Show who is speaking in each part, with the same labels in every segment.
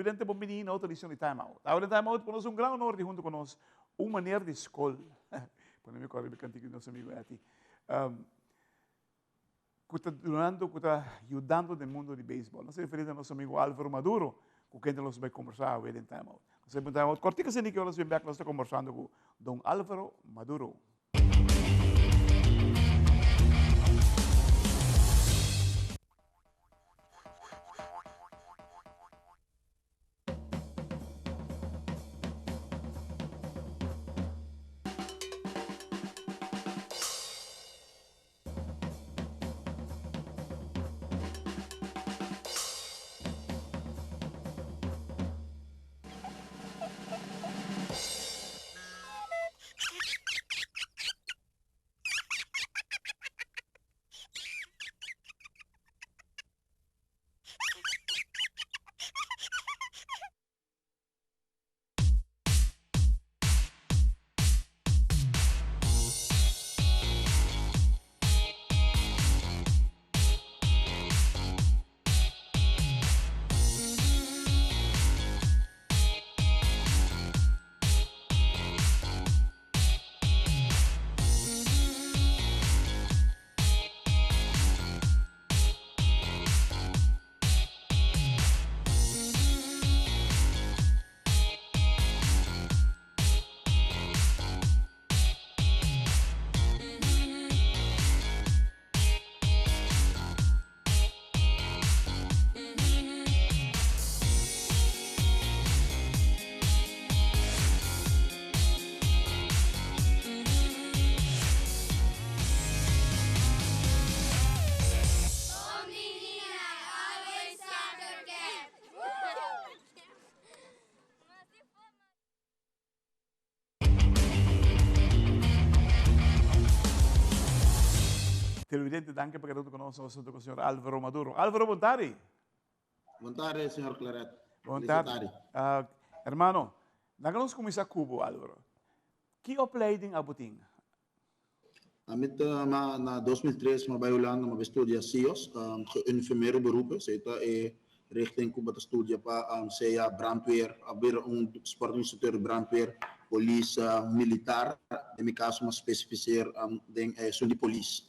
Speaker 1: presidente Bombini na outra lição de time-out. Agora, em time-out, para nós um grande honor de junto com nós, uma maneira de escola. Para mim, corre bem cantigo do nosso amigo Eti. Que está ajudando no mundo de beisebol. Nós se referimos ao nosso amigo Álvaro Maduro, com quem nós vamos conversar hoje em time-out. Nós vamos time-out. Cortica se que nós vamos conversando com Dom Álvaro Maduro. Televidente, danke per aver conosciuto il signor Álvaro Maduro. Álvaro, buon tardi.
Speaker 2: Buon tardi, signor Claret.
Speaker 1: Buon tardi. Hermano, nós começar Cuba, Álvaro. Que opleiding abuting?
Speaker 2: Na 2003, maar bij Hollande, maar we studeren CIO's, geuniformeerde beroepen. Zeta richting Cuba te studeren, CA, brandweer, weer een sportinstructeur brandweer, police, militair. In mijn caso, maar specificeer, de police.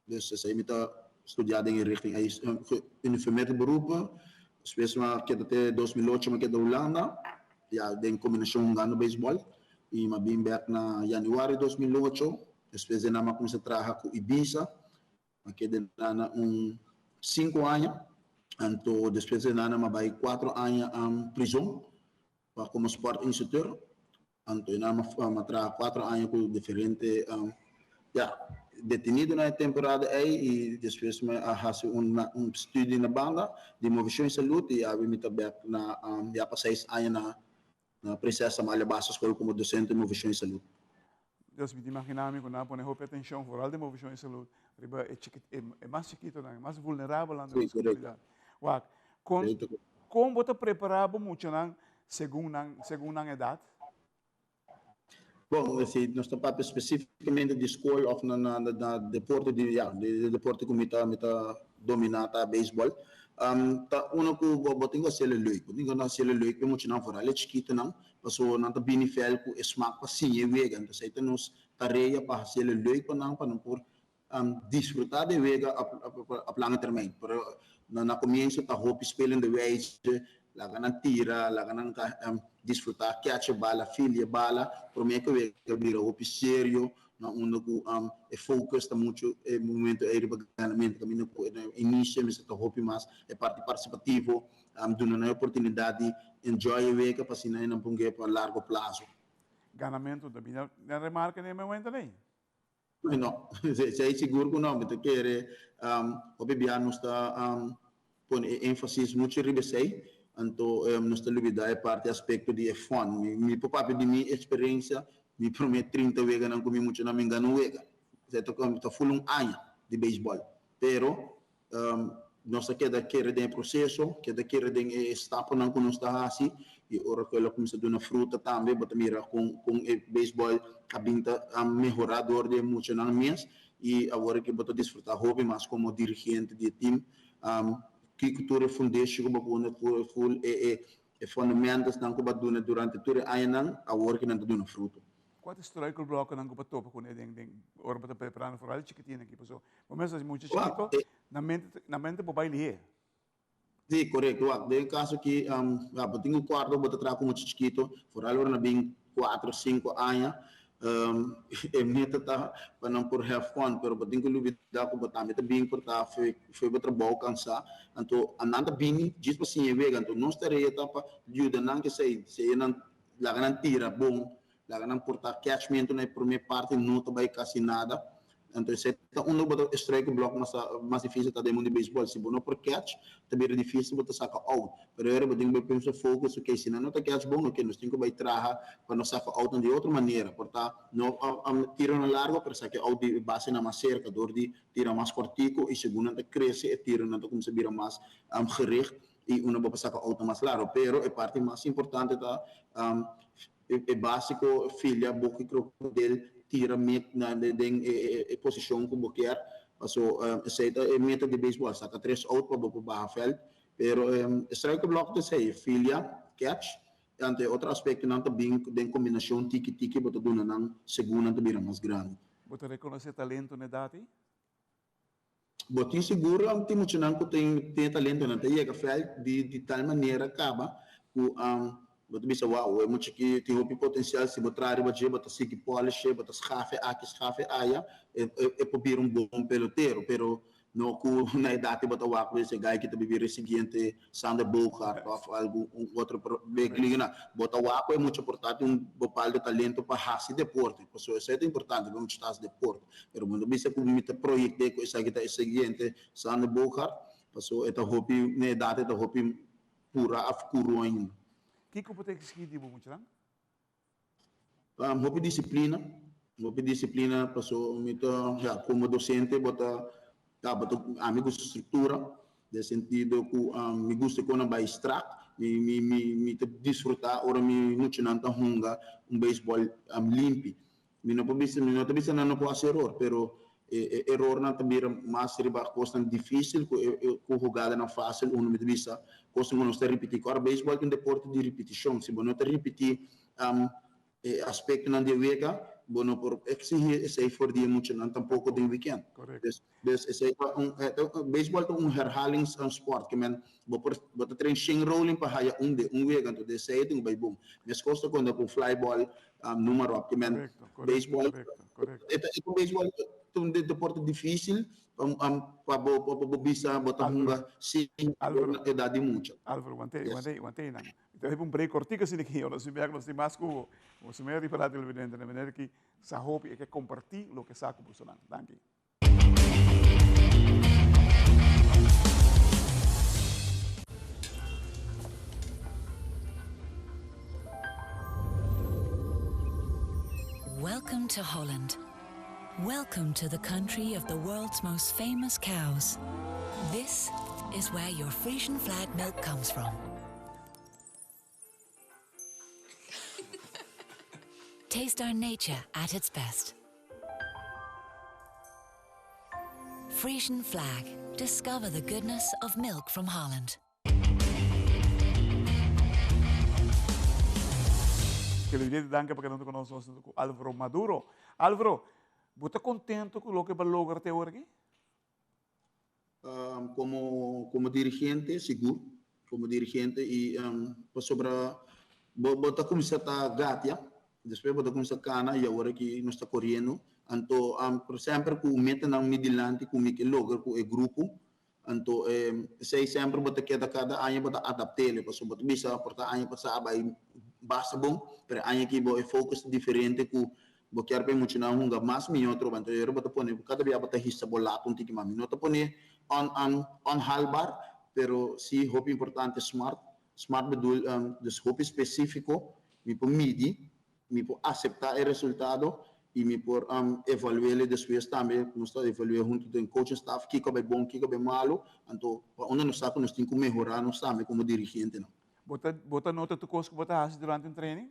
Speaker 2: Dus zij moeten studeren in richting geuniformeerde beroepen. Specifiek, ik heb het 2008, maar ik heb de Hollanda. Ja, de combinatie Hollanda baseball. E ma bem back na januari 2008, depois de nós começamos a trabalhar com Ibiza, aqui de na 5 anos, então depois de nós vai 4 anos em prisão, como sport instructor, então nós trabalhamos 4 anos com diferentes detenidos na temporada aí e depois nós estudo na banda de movição e saúde e aí me back na já para 6 anos na Princesa Amália Bastos como docente de movição e saúde.
Speaker 1: Deus me imaginar quando pone roupa atenção foral de movição e saúde, é mais chiquito, é mais vulnerável na nossa comunidade. Como você preparava muito segundo a idade?
Speaker 2: Bom, assim, nós estamos especificamente de escola ou na deporte de deporte que me dominar a beisebol. Ta uno ko boting ko sele loy ko dingo na sele loy ko mo chinang fora le chiquito nang paso na ta binifel ko smack pa sinye vegan to sai tanos tareia pa sele loy ko nang para por disfrutar de vega a plano termine pero na comienzo ta hope spelen de ways la ganan tira la ganan disfrutar catch bala filia bala por me ko vega vira hope serio na uno ko focus ta muito momento aí de baganamento caminho ko início mas ta hope mais é parte participativo dando na oportunidade de enjoy a vega para sinai na pungue para largo prazo
Speaker 1: ganamento da bina na remarca nem momento nem
Speaker 2: no sei seguro que não me querer o bebiano está pon ênfase muito ribesei então nós temos liberdade parte aspecto de fun me papel de minha experiência me prometo 30 vega não comi muito na me engano vega já tô full ano de beisebol pero nós queda querer de processo queda querer de etapa não que nós está assim e ora que ela começa a dar fruta também bota mira com beisebol a binta melhorador de muito na mês e agora que bota desfrutar hobby mas como dirigente de time que cultura foundation como full e fundamentos não que baduna durante tudo ano a work não duna fruto.
Speaker 1: Quanto historical bloco não que topa com ele den ora para preparar for ali chiquitinho aqui, pessoal. Mas é muito chiquito, na mente para baile.
Speaker 2: Sim, correto. De caso que tenho um quarto, vou trabalhar com muito chiquito, por ali na bem 4, 5 anos, e meta tá para não por have fun, pero tenho que lutar com botar meta bem por tá foi para trabalhar cansar, então andando bem, diz para sim vega, então não estaria tá para ajuda não que sei não lá não tira bom, lá não portar catchment na primeira parte não tá vai quase nada. Então, se um novo strike block mais difícil tá dentro do beisebol, se não por catch, também é difícil botar saca out. Pero era botar bem pensa focus, ok, se não tá catch bom, ok, nós temos que vai trabalhar para não saca out de outra maneira, porta não tira na largo, para sacar out de base na mais cerca, dor de tira mais cortico e segundo tá cresce e tira não tá como se vira mais gericht e uma boa saca out mais largo, pero a parte mais importante tá é básico filha boca crocodilo tira met na posição como quer, so aceita é meta de beisebol, saca 3 out para o barrafeld, pero strike block de sei filha catch, ante outro aspecto não tá bem de combinação tiki botar duna não segunda tá bem mais grande.
Speaker 1: Você reconhece talento na data?
Speaker 2: Botin seguro tem muito não que tem talento na tá chega feld de tal maneira acaba que But bisa wow, é muito que tem o potencial se botar área bota seguir polish, bota scafe aya, é para bom peloteiro, pero no que na idade bota wow, esse guy que tá vivendo seguinte, Sander Bogart ou algo outro beglina, bota wow é muito importante bopal de talento para hasi deporte, porque isso é importante, vamos estar deporte, pero quando bisa que me projeto com essa que tá seguinte, Sander Bogart, porque é hobby na idade é hobby pura afkuro ainda.
Speaker 1: Que você tem que muito não?
Speaker 2: Hobby disciplina, passou já como docente, bota amigos estrutura, de sentido que me gusta quando vai extract, me desfrutar, ora me não tinha tanta hunga, beisebol limpo. Não pode erro, pero erro não também mais riba coisa difícil, com jogada não fácil, me vista coisa não está repetir. Agora beisebol é um deporte de repetição, se você não repetir aspecto não de vega, bueno por exigir esse for dia muito não tampouco de weekend.
Speaker 1: Correto.
Speaker 2: Esse beisebol é sport que men bota trein rolling para haya de vega, então desse aí tem bom. Mas costa quando com flyball número que men beisebol é beisebol um deporte difícil para bisa botar hunga sim idade muito.
Speaker 1: Álvaro, mantém não. Então é break cortico assim que eu não sei bem se mais como se me de falar televidente de maneira que sa hobby é que compartir o que saco por sonar. Danke.
Speaker 3: Welcome to Holland. Welcome to the country of the world's most famous cows. This is where your Frisian flag milk comes from. Taste our nature at its best. Frisian flag. Discover the goodness of milk from Holland.
Speaker 1: Televidente, danke porque não conosco com Álvaro Maduro. Álvaro, você está contente com o que vai lograr até hoje?
Speaker 2: Como dirigente, seguro. Como dirigente e sobre bota começar a gatia, depois bota começar a cana e agora que nós está correndo. Então, por sempre com meta na midilante com o que logra com o grupo. Então, sei sempre bota cada ano bota adaptar, porque bota bisa porta ano passar vai basta bom, pero ano que é focus diferente com porque arpe muito não hunga mais minha outro banto eu bota pone cada dia bota hissa bola um tiki mami nota pone on halbar pero si hope importante smart bedul des hope específico mi por midi mi por aceitar o resultado e mi por evaluar depois também nós está evaluar junto com coaching staff que é bom que é malo então onde nós sabe nós temos que melhorar nós também como dirigente não
Speaker 1: bota nota tu coisa que bota faz durante um treino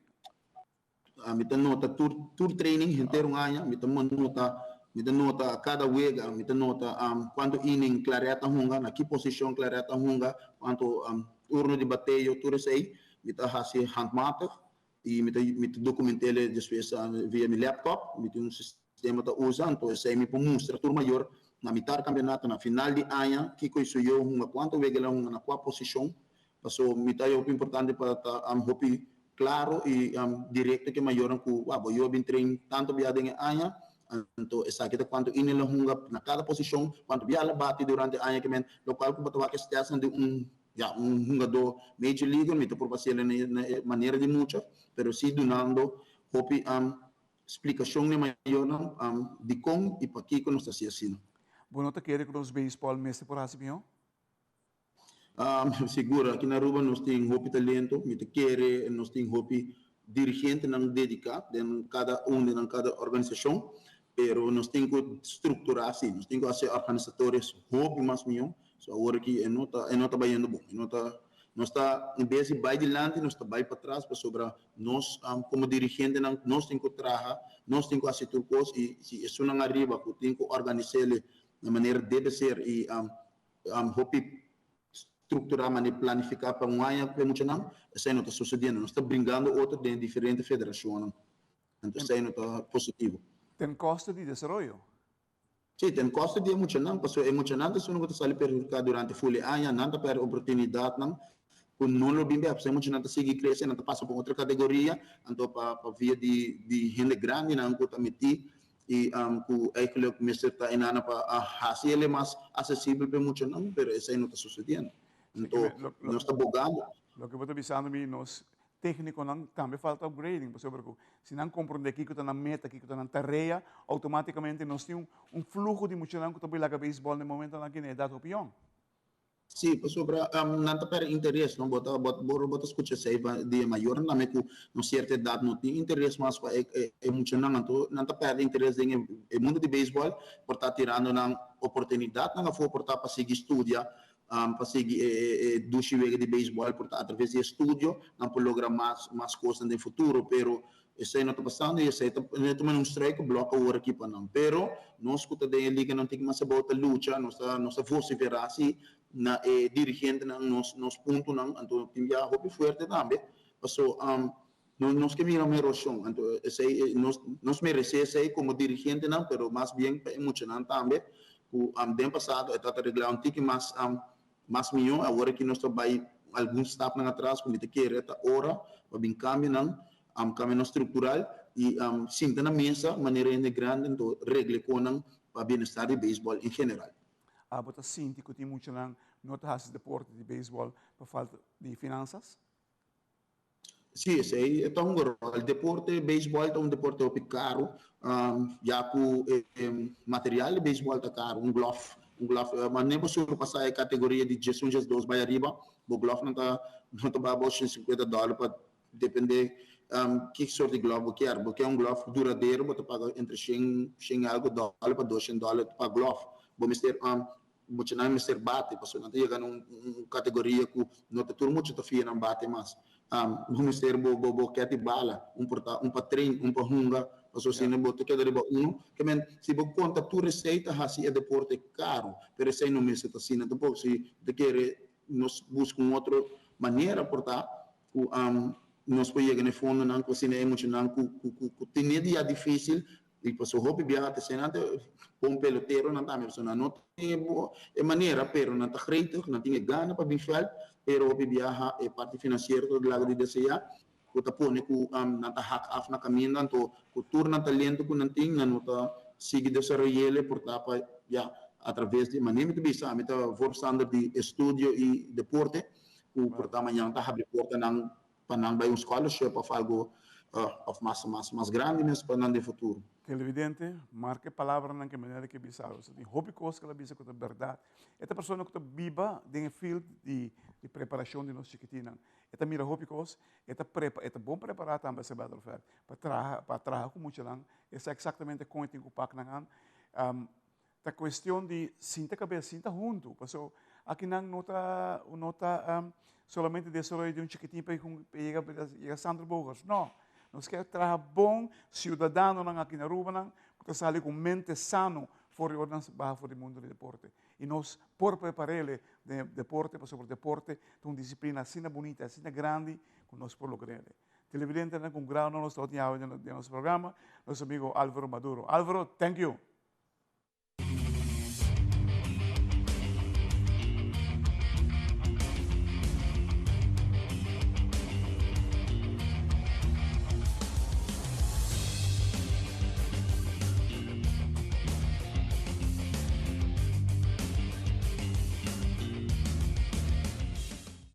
Speaker 2: me dá nota tour training inteiro ano me dá nota cada wega me dá nota quanto inning clareta hunga na que posição clareta hunga quanto turno de bateio tudo isso aí met handmatig, e met documentele después via mijn laptop, met un sistema ta usa, então essa me mostra tur maior na mitad campeonato, na final de ano, que coisa eu quanto vega lá na qual posição, passou mitad é importante para hopi claro e direto que maior que eu vim trein tanto via de ano, então essa kita quanto inela na cada posição, quanto via la bate durante o ano que men, local que bateu que está sendo jogador Major League, me por passear na maneira de muita, pero sim donando hopi explicação maior de como e para que nós está assim.
Speaker 1: Bueno, te quer que nós beisebol mestre por assim, meu?
Speaker 2: Segura, aqui na Aruba nós temos hopi talento, me te quer, nós temos hopi dirigente não dedicado, em cada organização, pero nós temos que estruturar assim, nós temos que ser organizadores hopi mais meu, so agora que não está bem bom, não está em vez de vai adiante, nós está vai para trás, para sobre nós como dirigente nós temos que trabalhar, nós temos que fazer tudo coisa e se isso não arriba, temos que organizar de maneira deve ser e hopi estruturar, planificar para ano que muito não, isso não está sucedendo, nós está brincando outro de diferentes federações, então isso não está positivo.
Speaker 1: Tem custo de desenvolvimento?
Speaker 2: Sim, tem custo de emocionante, porque emocionante se não está sali perder durante fully ano, não está per oportunidade não, quando não lo bem, porque emocionante seguir crescendo, não passa para outra categoria, então para via de gente grande não está meti e que eigenlijk mestre está inana para fazer ele mais acessível para emocionante, pero isso não está sucedendo. Então nós está bogando.
Speaker 1: Lo que eu estou pensando é nós técnico não também falta upgrading, porque se não compreender que está na meta, que está na tarefa, automaticamente nós temos fluxo de emocionante que também lá beisebol no momento na que é dado opinião.
Speaker 2: Sim, sobre não ter interesse, não bota escutar se de maior não é que não certa idade não tem interesse mas é muito não perde interesse em mundo de beisebol por estar tirando na oportunidade não for por estar para seguir estudar para seguir duas vezes de beisebol por estar através de estudo não por lograr mais coisas no futuro, pero isso aí não está passando e isso aí está um strike bloca o aqui para não, pero nós que está de liga não tem que mais botar luta, nós vociferar assim na dirigente nos pontos não, então tem já roupa forte também, passou nós que miramos a erosion, então isso aí nós merecemos aí como dirigente não, pero mais bem emocionante também, o ano passado está arreglando um tique mais melhor, agora que nós trabalhamos alguns etapas atrás, como te quer esta hora, para bem caminho não, caminho estrutural e sinta na mesa maneira grande, então regle com para bem-estar de beisebol em geral.
Speaker 1: Você sente que tem muito não está deporte de beisebol por falta de finanças?
Speaker 2: Sim, esse aí é um o deporte beisebol é um deporte caro, já que o material de beisebol está caro, um glove, mas nem posso passar a categoria de gestão de 2 vai arriba, o glove não está para $50 para depender que sorte de glove quer, porque é um glove duradouro, você paga entre 100 algo dólar para $200 para glove, muito não é ser bate, porque não tem uma categoria que não tem tudo muito fia não bate mais, vamos ter boquete bala, para treino, para hunga, porque se não botar que deriva que men se você conta tu receita assim é deporte caro, pero se não me se tá assim, então se te quer nós buscamos outra maneira portar nós podemos no fundo não cocina emocional que tem dia difícil e para o hobby viajar se não bom pelotero não também pessoa não tem é maneira pero não tá creito não tem gana para bichar pero hobby viajar é parte financeira do lado de desejar que tá pone que não tá hack off na caminho então que turna talento que não tem não tá seguir desenvolver por tá para já através de maneira de bisa me tá forçando de estudo e deporte que por tá amanhã tá abrir porta não para não vai scholarship para algo of mais grande mas para não de futuro.
Speaker 1: Televidente, marque palavra na que maneira que bisa, o tem hobby coisa que ela bisa com a verdade. Esta pessoa que está viva em field de preparação de nós chiquitina. Esta mira hobby coisa, esta bom preparada também se vai fazer para trabalhar com muito lang. Essa é exatamente como tem que pack na a questão de sinta cabeça, sinta junto. Porque aqui não está solamente desenvolver de chiquitinho para chegar a Sandro Bogas. Não. Nós queremos trabalhar bom, cidadão aqui na Aruba, que sai com mente sano, fora o mundo do deporte. E nós, por preparar ele de deporte, sobre deporte, uma disciplina assim bonita, assim grande, con nos pueblo creere. Televidente, con grado non lo sto di nostro programma, nostro amico Alvaro Maduro. Alvaro, thank you.